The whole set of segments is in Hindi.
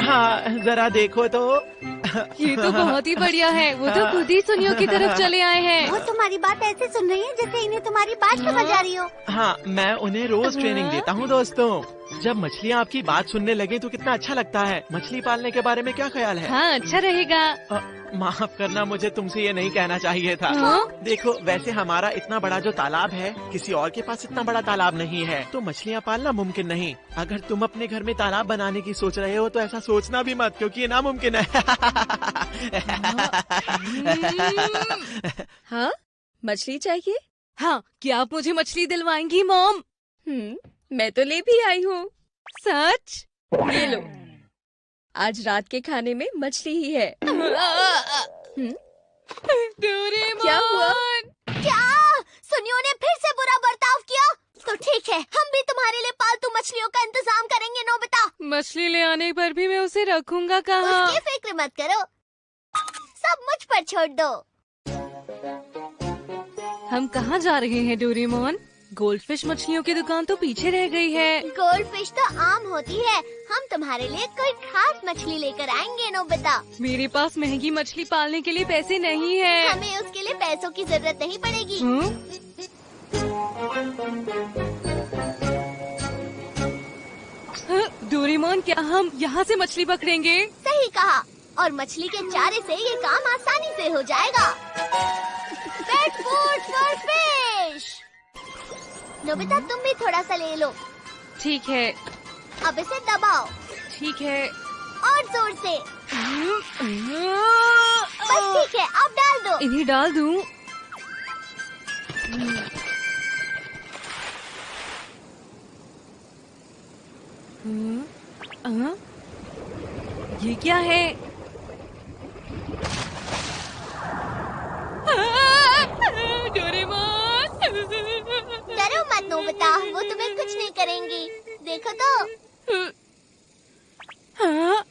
हाँ, जरा देखो तो। ये तो बहुत ही बढ़िया है। वो तो खुद ही सुनियो की तरफ चले आए हैं। वो तुम्हारी बात ऐसे सुन रही है जैसे इन्हें तुम्हारी बात समझ आ रही हो। हाँ, मैं उन्हें रोज ट्रेनिंग देता हूँ दोस्तों। जब मछलियाँ आपकी बात सुनने लगे तो कितना अच्छा लगता है। मछली पालने के बारे में क्या ख्याल है? हाँ, अच्छा रहेगा। माफ करना, मुझे तुमसे ये नहीं कहना चाहिए था। देखो, वैसे हमारा इतना बड़ा जो तालाब है, किसी और के पास इतना बड़ा तालाब नहीं है, तो मछलियाँ पालना मुमकिन नहीं। अगर तुम अपने घर में तालाब बनाने की सोच रहे हो तो ऐसा सोचना भी मत, क्योंकि ये नामुमकिन है। हाँ, मछली चाहिए? हाँ, क्या आप मुझे मछली दिलवाएंगी मॉम? मैं तो ले भी आई हूँ। सच? ये लो, आज रात के खाने में मछली ही है। डोरेमोन! क्या हुआ? क्या सुनियो ने फिर से बुरा बर्ताव किया? तो ठीक है, हम भी तुम्हारे लिए पालतू मछलियों का इंतजाम करेंगे नोबिता। मछली ले आने पर भी मैं उसे रखूंगा कहाँ? उसकी फिक्र मत करो, सब मुझ पर छोड़ दो। हम कहाँ जा रहे हैं डोरेमोन? गोल्डफिश मछलियों की दुकान तो पीछे रह गई है। गोल्डफिश तो आम होती है, हम तुम्हारे लिए कोई खास मछली लेकर आएंगे नोबिता। मेरे पास महंगी मछली पालने के लिए पैसे नहीं है। हमें उसके लिए पैसों की जरूरत नहीं पड़ेगी। डोरेमोन, क्या हम यहाँ से मछली पकड़ेंगे? सही कहा, और मछली के चारे से ये काम आसानी से हो जाएगा। Pet food for fish. Nobita, तुम भी थोड़ा सा ले लो। ठीक है। अब इसे दबाओ। ठीक है। और जोर से। बस ठीक है, अब डाल दो। इन्हें डाल दूं? ये क्या है? डोरेमोन! डरो मत नोबिता, वो तुम्हें कुछ नहीं करेंगी। देखो तो। हाँ?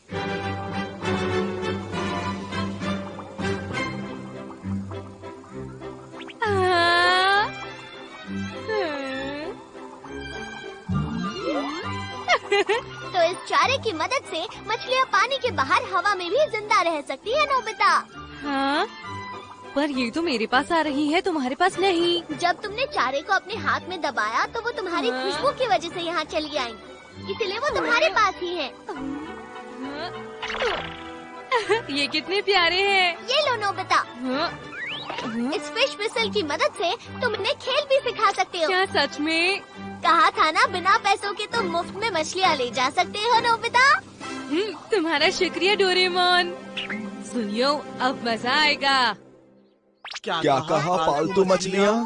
तो इस चारे की मदद से मछलियाँ पानी के बाहर हवा में भी जिंदा रह सकती है नोबिता। हाँ? पर ये तो मेरे पास आ रही है, तुम्हारे पास नहीं। जब तुमने चारे को अपने हाथ में दबाया तो वो तुम्हारी खुशबू की वजह से यहाँ चली आई, इसलिए वो तुम्हारे पास ही है। ये कितने प्यारे हैं। ये लो नोबिता, इस फिश विसल की मदद से तुम इन्हें खेल भी सिखा सकते हो। क्या सच में? कहा था ना, बिना पैसों के तुम मुफ्त में मछलियाँ ले जा सकते हो नोबिता। तुम्हारा शुक्रिया डोरेमोन। सुनियो, अब मजा आएगा। क्या कहा पालतू मछलियाँ?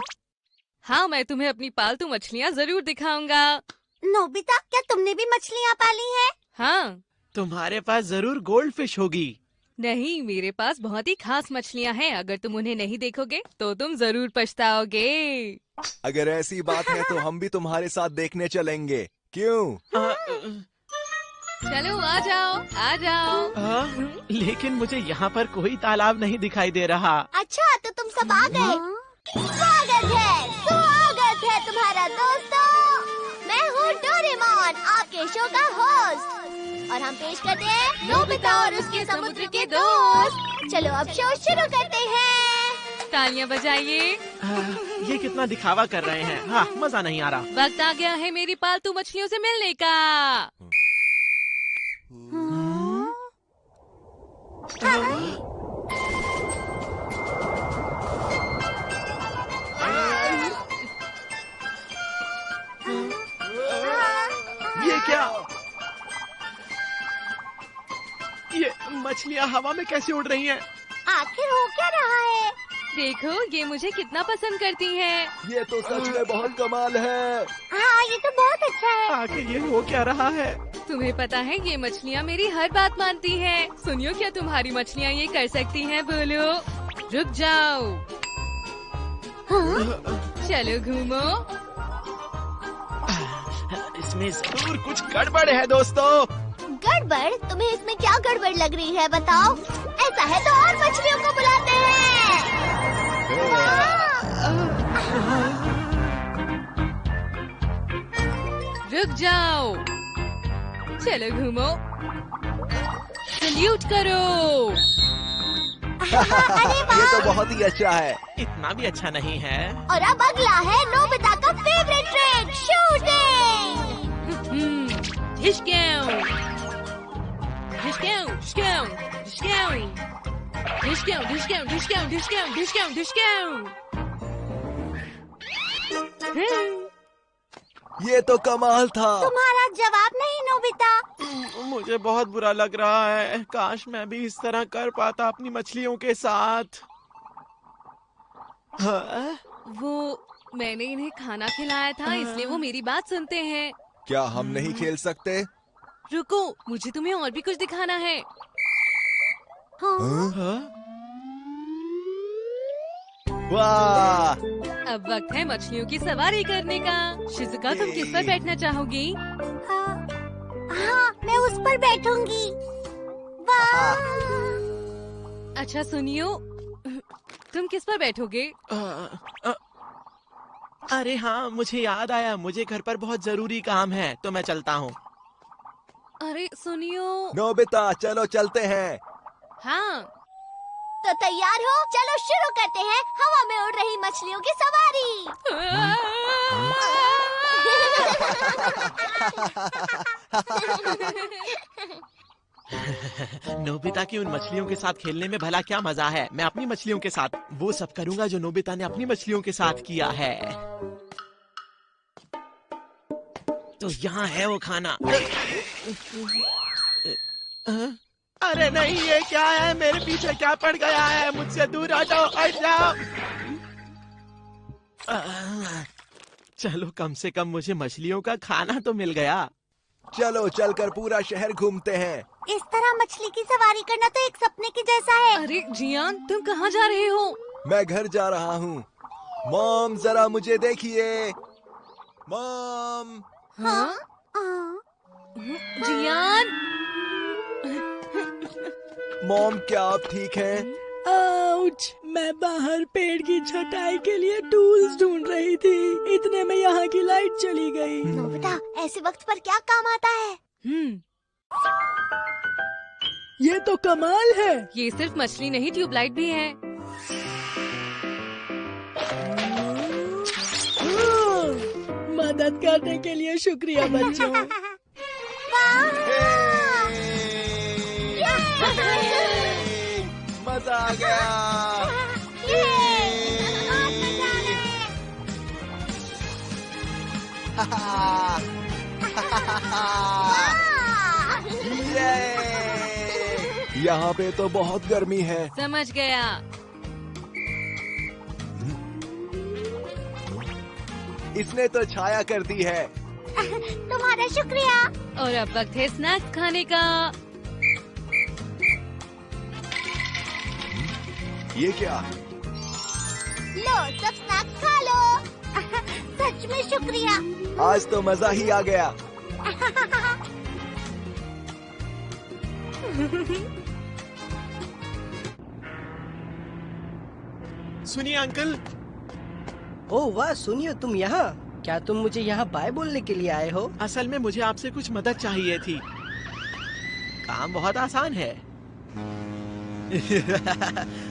हाँ, मैं तुम्हें अपनी पालतू मछलियाँ जरूर दिखाऊंगा। नोबिता, क्या तुमने भी मछलियाँ पाली हैं? हाँ। तुम्हारे पास जरूर गोल्ड फिश होगी। नहीं, मेरे पास बहुत ही खास मछलियाँ हैं। अगर तुम उन्हें नहीं देखोगे तो तुम जरूर पछताओगे। अगर ऐसी बात है तो हम भी तुम्हारे साथ देखने चलेंगे। क्यों? चलो, आ जाओ, आ जाओ। लेकिन मुझे यहाँ पर कोई तालाब नहीं दिखाई दे रहा। अच्छा, तो तुम सब आ गए। स्वागत है तुम्हारा दोस्तों। मैं हूँ डोरेमोन, आपके शो का होस्ट, और हम पेश करते हैं नोबिता और उसके समुद्र के दोस्त। चलो अब शो शुरू करते हैं। तालियां बजाइए। ये कितना दिखावा कर रहे हैं। हाँ, मजा नहीं आ रहा। वक्त आ गया है मेरी पालतू मछलियों से मिलने का। ये क्या? ये मछलियाँ हवा में कैसे उड़ रही हैं? आखिर हो क्या रहा है? देखो, ये मुझे कितना पसंद करती हैं। ये तो सच में बहुत कमाल है। हाँ, ये तो बहुत अच्छा है। आखिर ये हो क्या रहा है? तुम्हें पता है, ये मछलियाँ मेरी हर बात मानती हैं। सुनियो, क्या तुम्हारी मछलियाँ ये कर सकती हैं? बोलो। रुक जाओ। चलो घूमो। इसमें जरूर कुछ गड़बड़ है दोस्तों। गड़बड़? तुम्हें इसमें क्या गड़बड़ लग रही है, बताओ। ऐसा है तो और मछलियों को बुलाते हैं। रुक जाओ। चलो घूमो, सल्यूट करो। ये तो बहुत ही अच्छा है। इतना भी अच्छा नहीं है। और अब अगला है नोबिता का फेवरेट ट्रिक, शूटिंग। ढिशक्याऊ, ढिशक्याऊ, ढिशक्याऊ, ढिशक्याऊ, ढिशक्याऊ, ढिशक्याऊ, ढिशक्याऊ, ढिशक्याऊ, ढिशक्याऊ, ढिशक्याऊ। ये तो कमाल था। तुम्हारा जवाब नहीं नोबिता। मुझे बहुत बुरा लग रहा है। काश मैं भी इस तरह कर पाता अपनी मछलियों के साथ। हाँ? वो मैंने इन्हें खाना खिलाया था, इसलिए वो मेरी बात सुनते हैं। क्या हम नहीं खेल सकते? रुको, मुझे तुम्हें और भी कुछ दिखाना है। हाँ? वाह! अब वक्त है मछलियों की सवारी करने का। शिजुका, तुम किस पर बैठना चाहोगी? हाँ, मैं उस पर बैठूंगी। वाह! अच्छा सुनियो, तुम किस पर बैठोगे? अरे हाँ, मुझे याद आया, मुझे घर पर बहुत जरूरी काम है, तो मैं चलता हूँ। अरे सुनियो। नोबिता, चलो चलते हैं। हाँ। तो तैयार हो? चलो शुरू करते हैं हवा में उड़ रही मछलियों की सवारी। नोबिता की उन मछलियों के साथ खेलने में भला क्या मजा है। मैं अपनी मछलियों के साथ वो सब करूंगा जो नोबिता ने अपनी मछलियों के साथ किया है। तो यहाँ है वो खाना। अरे नहीं, ये क्या है? मेरे पीछे क्या पड़ गया है? मुझसे दूर हटो, हट जाओ। चलो, कम से कम मुझे मछलियों का खाना तो मिल गया। चलो चलकर पूरा शहर घूमते हैं। इस तरह मछली की सवारी करना तो एक सपने की जैसा है। अरे जियान, तुम कहाँ जा रहे हो? मैं घर जा रहा हूँ। मॉम, जरा मुझे देखिए। मॉम। हाँ? जियान। मॉम, क्या आप ठीक हैं? आउच! मैं बाहर पेड़ की छटाई के लिए टूल्स ढूंढ रही थी, इतने में यहाँ की लाइट चली गई। नोबिता, ऐसे वक्त पर क्या काम आता है? ये तो कमाल है। ये सिर्फ मछली नहीं, ट्यूबलाइट भी है। मदद करने के लिए शुक्रिया बच्चों। मजा आ गया। यहाँ पे तो बहुत गर्मी है। समझ गया। इसने तो छाया कर दी है। तुम्हारा शुक्रिया। और अब वक्त है स्नैक्स खाने का। ये क्या? लो, सब स्नैक्स खा लो। सच में शुक्रिया। आज तो मजा ही आ गया। सुनिए अंकल। ओह वाह, सुनिए तुम यहाँ। क्या तुम मुझे यहाँ बाय बोलने के लिए आए हो? असल में मुझे आपसे कुछ मदद चाहिए थी। काम बहुत आसान है।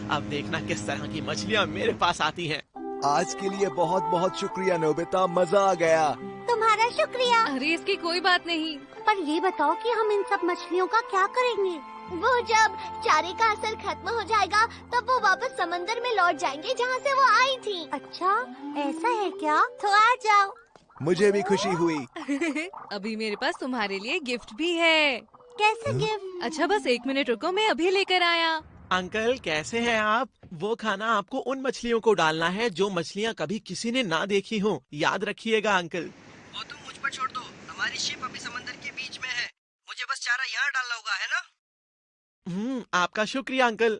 अब देखना किस तरह की मछलियाँ मेरे पास आती हैं। आज के लिए बहुत बहुत शुक्रिया नोबिता, मजा आ गया। तुम्हारा शुक्रिया। अरे इसकी कोई बात नहीं। पर ये बताओ कि हम इन सब मछलियों का क्या करेंगे? वो जब चारे का असर खत्म हो जाएगा तब वो वापस समंदर में लौट जाएंगे जहाँ से वो आई थी। अच्छा, ऐसा है क्या? तो आ जाओ। मुझे भी खुशी हुई। अभी मेरे पास तुम्हारे लिए गिफ्ट भी है। कैसे गिफ्ट? अच्छा बस 1 मिनट रुको, मैं अभी लेकर आया। अंकल, कैसे हैं आप? वो खाना आपको उन मछलियों को डालना है जो मछलियाँ कभी किसी ने ना देखी हो। याद रखिएगा अंकल। वो तुम मुझ पर छोड़ दो, हमारी शिप अभी समंदर के बीच में है। मुझे बस चारा यहाँ डालना होगा, है ना? आपका शुक्रिया अंकल।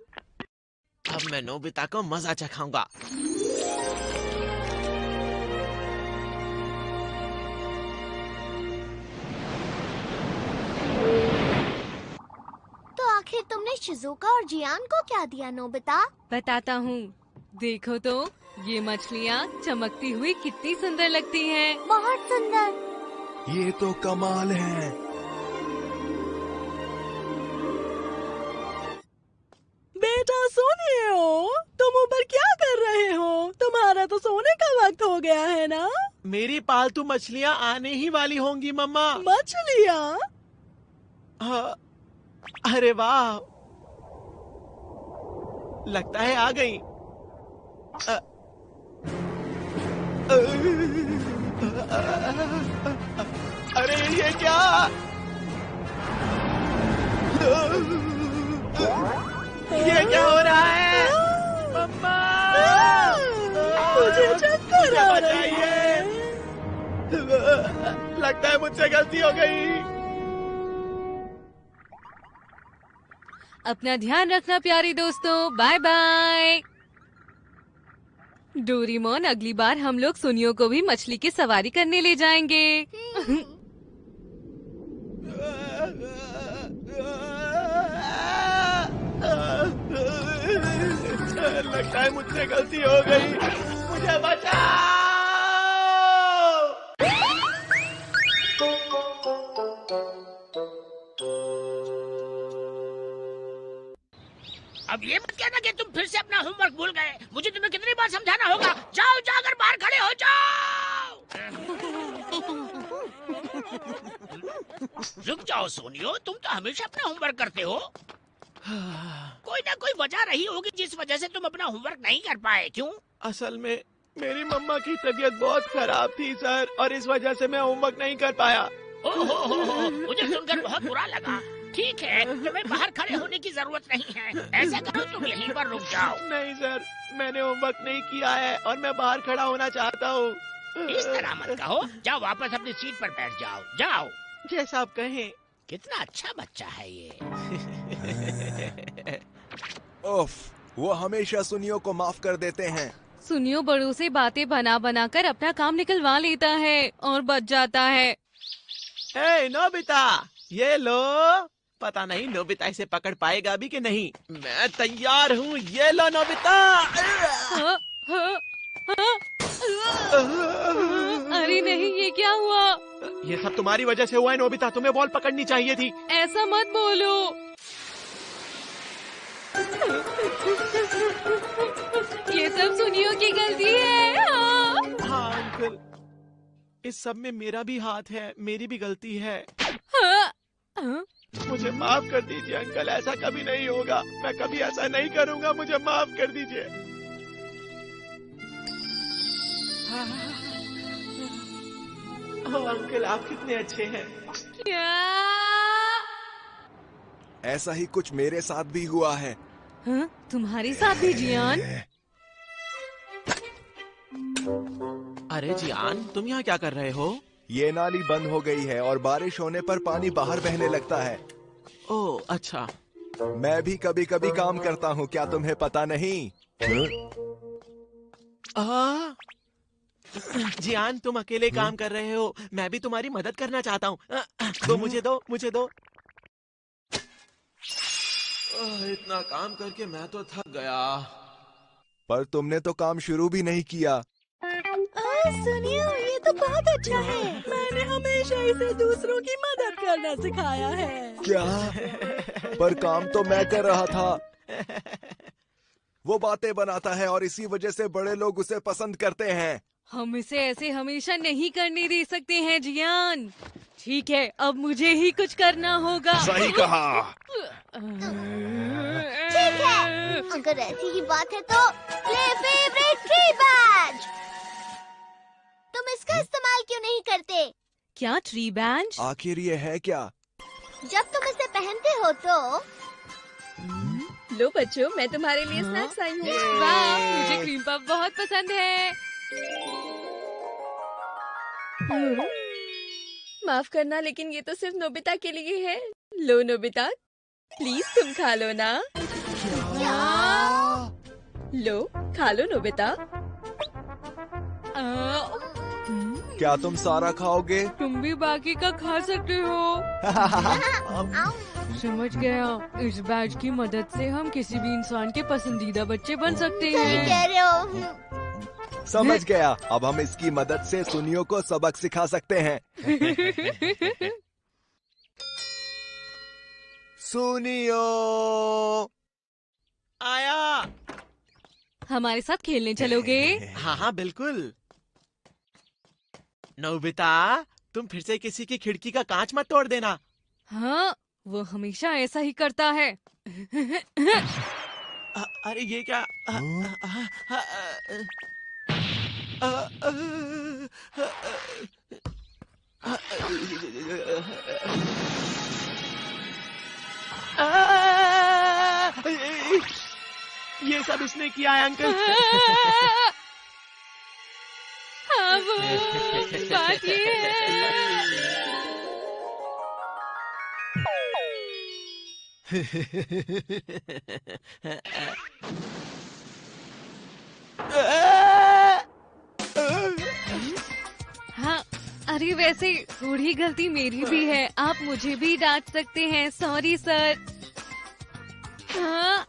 अब मैं नोबिता को मजा चखाऊंगा। तो आखिर तुमने शिजुका और जियान को क्या दिया नोबिता? बताता हूँ। देखो तो, ये मछलियाँ चमकती हुई कितनी सुंदर लगती हैं। बहुत सुंदर। ये तो कमाल है। बेटा सुनिए हो, तुम ऊपर क्या कर रहे हो? तुम्हारा तो सोने का वक्त हो गया है ना? मेरी पालतू मछलियाँ आने ही वाली होंगी मम्मा। मछलियाँ? हाँ, अरे वाह, लगता है आ गई। अरे ये क्या? ये क्या हो रहा है? मम्मा, मुझे चक्कर आ रही बचाइए। है। लगता है मुझसे गलती हो गई। अपना ध्यान रखना प्यारे दोस्तों, बाय बाय। डोरेमोन, अगली बार हम लोग सुनियो को भी मछली की सवारी करने ले जाएंगे। लगता है मुझसे गलती हो गई। मुझे बचाओ। अब ये मत कहना कि तुम फिर से अपना होमवर्क भूल गए। मुझे तुम्हें कितनी बार समझाना होगा? जाओ, जाकर बाहर खड़े हो जाओ। रुक जाओ सोनियो, तुम तो हमेशा अपना होमवर्क करते हो। कोई ना कोई वजह रही होगी जिस वजह से तुम अपना होमवर्क नहीं कर पाए। क्यों? असल में मेरी मम्मा की तबीयत बहुत खराब थी सर, और इस वजह से मैं होमवर्क नहीं कर पाया। ओहो, मुझे सुनकर बहुत बुरा लगा। ठीक है, तुम्हें बाहर खड़े होने की जरूरत नहीं है। ऐसा करो, तुम यहीं पर रुक जाओ। नहीं सर, मैंने होमवर्क नहीं किया है और मैं बाहर खड़ा होना चाहता हूँ। इस तरह मत कहो। जाओ, वापस अपनी सीट पर बैठ जाओ। जाओ। जैसा आप कहें। कितना अच्छा बच्चा है ये। उफ, वो हमेशा सुनियो को माफ कर देते हैं। सुनियो बड़ों से बातें बना बना कर अपना काम निकलवा लेता है और बच जाता है। हे नोबिता, ये लो। पता नहीं नोबिता इसे पकड़ पाएगा भी कि नहीं। मैं तैयार हूँ, ये लो नोबिता। हाँ, हाँ, हाँ। अरे नहीं, ये क्या हुआ? ये सब तुम्हारी वजह से हुआ है नोबिता, तुम्हें बॉल पकड़नी चाहिए थी। ऐसा मत बोलो। ये सब सुनियो की गलती है। हाँ अंकल, इस सब में मेरा भी हाथ है, मेरी भी गलती है। हाँ, हाँ। मुझे माफ कर दीजिए अंकल, ऐसा कभी नहीं होगा। मैं कभी ऐसा नहीं करूँगा, मुझे माफ कर दीजिए। अंकल आप कितने अच्छे हैं। क्या? ऐसा ही कुछ मेरे साथ भी हुआ है। हाँ? तुम्हारे साथ भी जियान? अरे जियान, तुम यहाँ क्या कर रहे हो? ये नाली बंद हो गई है और बारिश होने पर पानी बाहर बहने लगता है। ओह अच्छा। मैं भी कभी कभी काम करता हूँ, क्या तुम्हें पता नहीं? जियान, तुम अकेले काम कर रहे हो, मैं भी तुम्हारी मदद करना चाहता हूँ। तो मुझे दो, मुझे दो। इतना काम करके मैं तो थक गया। पर तुमने तो काम शुरू भी नहीं किया। सुनियो, ये तो बहुत अच्छा है। मैंने हमेशा इसे दूसरों की मदद करना सिखाया है। क्या? पर काम तो मैं कर रहा था। वो बातें बनाता है और इसी वजह से बड़े लोग उसे पसंद करते हैं। हम इसे ऐसे हमेशा नहीं करने दे सकते हैं जियान। ठीक है, अब मुझे ही कुछ करना होगा। सही कहा। ठीक है, अगर ऐसी ही बात है तो प्ले फेवरेट ट्री बैज। तुम इसका इस्तेमाल क्यों नहीं करते? क्या ट्री बैंड? आखिर ये है क्या? जब तुम इसे पहनते हो तो लो बच्चों, मैं तुम्हारे लिए स्नैक्स आई हूँ। वाह, मुझे क्रीम पफ बहुत पसंद है। माफ करना, लेकिन ये तो सिर्फ नोबिता के लिए है। लो नोबिता, प्लीज तुम खा लो ना। लो, खा लो नोबिता। क्या तुम सारा खाओगे? तुम भी बाकी का खा सकते हो। समझ गया, इस बैच की मदद से हम किसी भी इंसान के पसंदीदा बच्चे बन सकते सही हैं। कह रहे हो। समझ गया। अब हम इसकी मदद से सुनियो को सबक सिखा सकते हैं। सुनियो आया। हमारे साथ खेलने चलोगे? हाँ हाँ बिल्कुल। नोबिता, तुम फिर से किसी की खिड़की का कांच मत तोड़ देना। हाँ, वो हमेशा ऐसा ही करता है। अरे ये क्या? ये सब इसने किया है अंकल। हाँ, वो बात ये है। हाँ, अरे वैसे थोड़ी गलती मेरी भी है। आप मुझे भी डांट सकते हैं। Sorry sir. हाँ।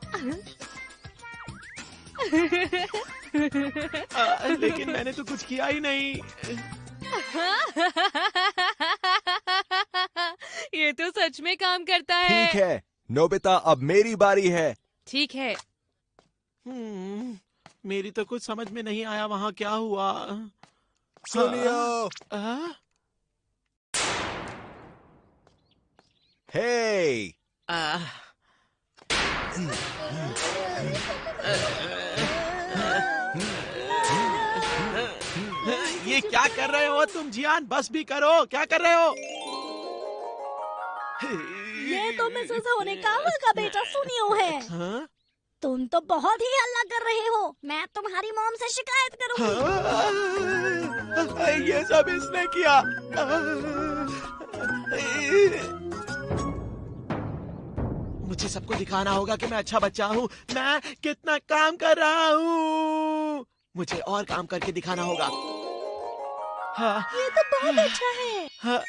लेकिन मैंने तो कुछ किया ही नहीं। ये तो सच में काम करता है। ठीक है नोबिता, अब मेरी बारी है। ठीक है। मेरी तो कुछ समझ में नहीं आया वहाँ क्या हुआ। सुनियो। हे। ये क्या कर रहे हो तुम जियान? बस भी करो, क्या कर रहे हो? ये तो मिसेस होनेकावा का बेटा सुनियो है। हाँ? तुम तो बहुत ही हल्ला कर रहे हो। मैं तुम्हारी मॉम से शिकायत करूंगी। ये सब इसने किया। मुझे सबको दिखाना होगा कि मैं अच्छा बच्चा हूँ। मैं कितना काम कर रहा हूँ। मुझे और काम करके दिखाना होगा। हाँ, ये तो बहुत अच्छा है। हाँ,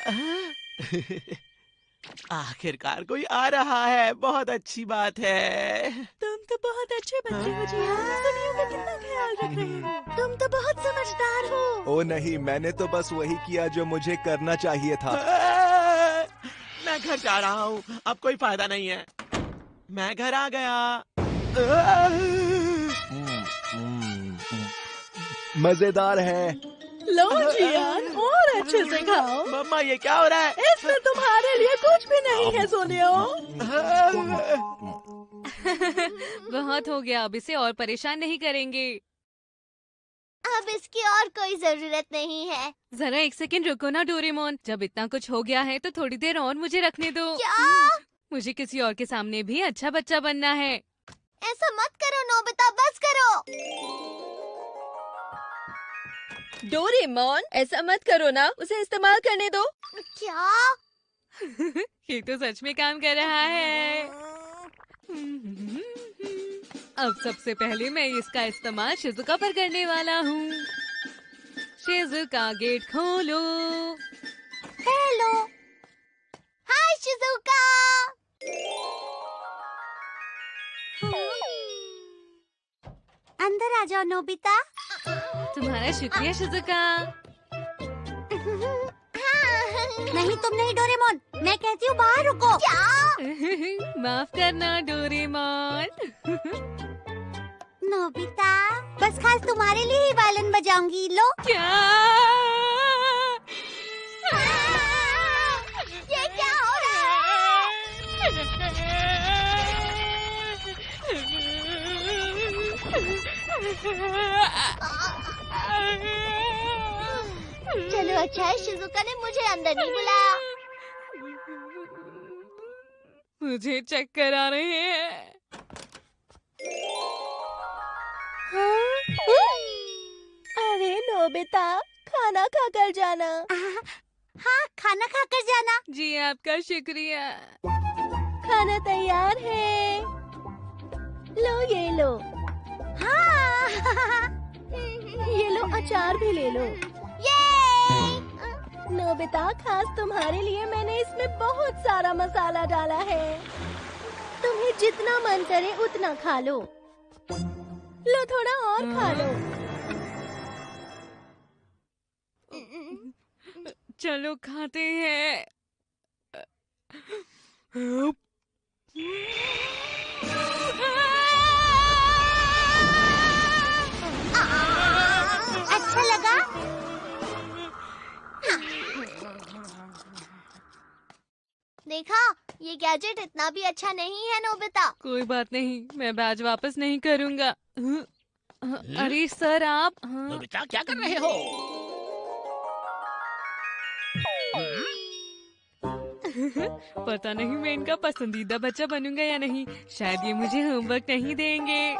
आखिरकार कोई आ रहा है। बहुत अच्छी बात है। तुम तो बहुत अच्छे बच्चे हो जियान। सुनियो का कितना ख्याल रख रहे हो। तुम तो बहुत समझदार हो। ओ नहीं, मैंने तो बस वही किया जो मुझे करना चाहिए था। मैं घर जा रहा हूँ। अब कोई फायदा नहीं है। मैं घर आ गया। मजेदार है। लो जियान, और अच्छे से खाओ। मम्मा ये क्या हो रहा है? इसमें तुम्हारे लिए कुछ भी नहीं है सुनियो। बहुत हो गया, अब इसे और परेशान नहीं करेंगे। अब इसकी और कोई जरूरत नहीं है। जरा एक सेकंड रुको ना डोरेमोन। जब इतना कुछ हो गया है तो थोड़ी देर और मुझे रखने दो। क्या? मुझे किसी और के सामने भी अच्छा बच्चा बनना है। ऐसा मत करो नोबिता, बस करो। डोरेमोन, ऐसा मत करो ना, उसे इस्तेमाल करने दो। क्या? ये तो सच में काम कर रहा है। अब सबसे पहले मैं इसका इस्तेमाल शिजुका पर करने वाला हूँ। शिजुका गेट खोलो। हेलो। Hi Shizuka. अंदर आ जाओ नोबिता। तुम्हारा शुक्रिया शिजुका। नहीं तुम नहीं डोरेमोन, मैं कहती हूँ बाहर रुको। क्या? माफ करना डोरेमोन। नोबिता, बस खास तुम्हारे लिए ही वायलिन बजाऊंगी। लो। क्या? ये क्या हो रहा है? चलो अच्छा है शिजुका ने मुझे अंदर नहीं बुलाया। मुझे चक्कर आ रहे हैं। अरे नोबिता, खाना खाकर जाना। हाँ, खाना खाकर जाना। जी आपका शुक्रिया। खाना तैयार है। लो ये लो। हाँ। ये लो, अचार भी ले लो। ये नोबिता, खास तुम्हारे लिए मैंने इसमें बहुत सारा मसाला डाला है। तुम्हें जितना मन करे उतना खा लो। लो थोड़ा और खा लो। चलो खाते हैं। अच्छा लगा? देखा, ये गैजेट इतना भी अच्छा नहीं है नोबिता। कोई बात नहीं, मैं बैज वापस नहीं करूँगा। अरे सर आप नोबिता क्या कर रहे हो? पता नहीं मैं इनका पसंदीदा बच्चा बनूंगा या नहीं। शायद ये मुझे होमवर्क नहीं देंगे।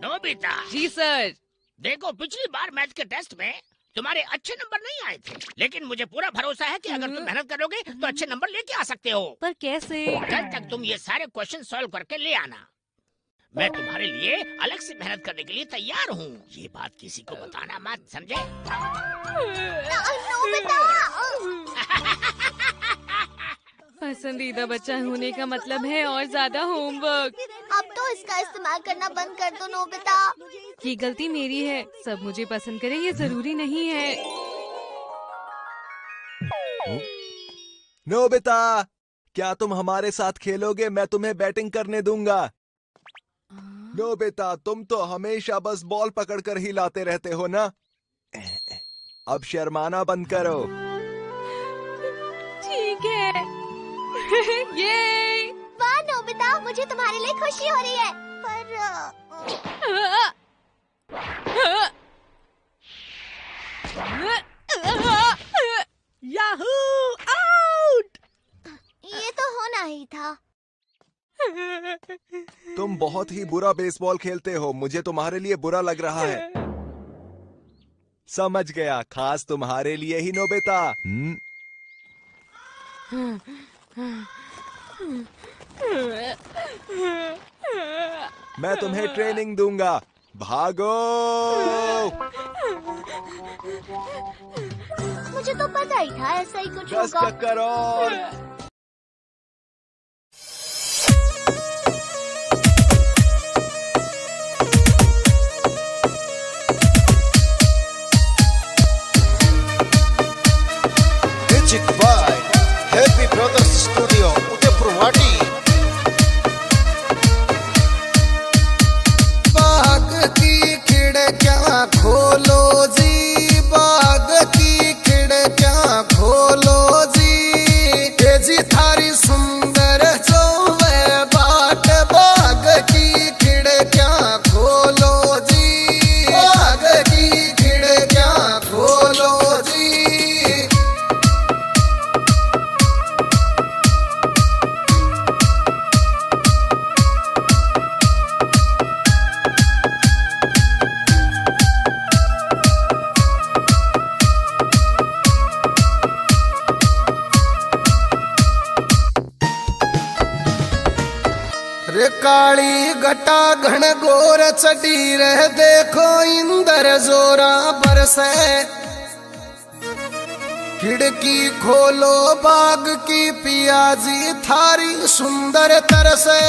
नोबिता जी सर। देखो, पिछली बार मैथ के टेस्ट में तुम्हारे अच्छे नंबर नहीं आए थे, लेकिन मुझे पूरा भरोसा है कि अगर तुम मेहनत करोगे तो अच्छे नंबर लेके आ सकते हो। पर कैसे? कल तक तुम ये सारे क्वेश्चन सॉल्व करके ले आना। मैं तुम्हारे लिए अलग से मेहनत करने के लिए तैयार हूँ। ये बात किसी को बताना मत, समझे? पसंदीदा बच्चा होने का मतलब है और ज्यादा होमवर्क। अब तो इसका इस्तेमाल करना बंद कर दो नोबिता। ये गलती मेरी है। सब मुझे पसंद करें ये जरूरी नहीं है। नोबिता, क्या तुम हमारे साथ खेलोगे? मैं तुम्हें बैटिंग करने दूंगा। नोबिता, तुम तो हमेशा बस बॉल पकड़कर ही लाते रहते हो ना। अब शर्माना बंद करो। ठीक है। ये वाह नोबिता, मुझे तुम्हारे लिए खुशी हो रही है। पर याहू! आउट! ये तो होना ही था। तुम बहुत ही बुरा बेसबॉल खेलते हो। मुझे तुम्हारे लिए बुरा लग रहा है। समझ गया, खास तुम्हारे लिए ही नोबिता। मैं तुम्हें ट्रेनिंग दूंगा। भागो! मुझे तो पता ही था ऐसा ही कुछ 10 होगा। चक्कर और। Music by Happy Brothers Studio, Udaipurwati. बाग की खिड़कियां खोलो जी, बाग की खिड़कियां खोलो जी, तेजी थारी सुंदर जो वे बाट। बाग की खिड़कियां खोलो जी, बाग की खिड़कियां खोलो जी। रे काली घटा घन गोर चढ़ी रह, देखो इंदर जोरा बरसे। खिड़की खोलो बाग की पियाजी, थारी सुंदर तरसे।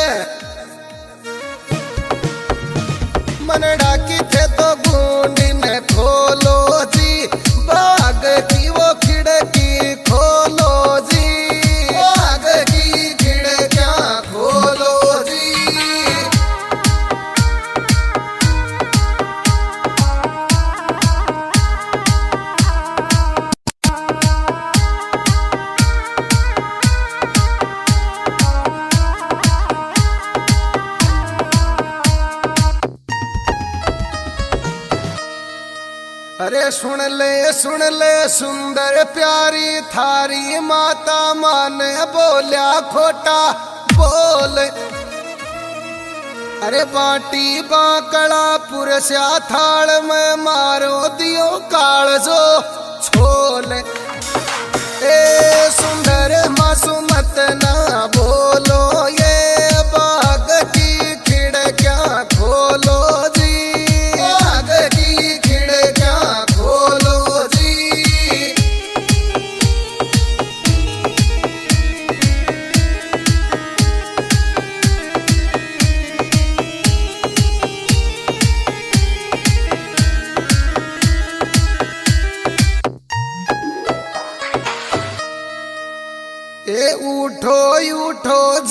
मनड़ा की थे तो गूंडी ने खोलो जी, बाग की वो खिड़की खोलो जी, बाग की खिड़कियां खोलो जी। अरे सुन ले सुंदर प्यारी थारी माता, माने बोल्या खोटा बोल। अरे बाटी बाकड़ा पुरस्या थाल में मारो दियो काल जो छोल। ए सुंदर मासूमत ना बोलो, ये बाग की खिड़कियां खोलो जी, बाग की खिड़कियां खोलो जी।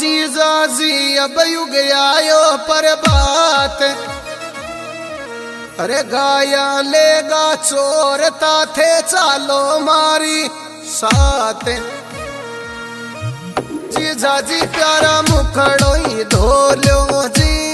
जीजा जी अब युग आयो पर बात, अरे गाया लेगा चोरता थे चालो मारी साथ। जीजा जी प्यारा मुखड़ो ही धो लो जी,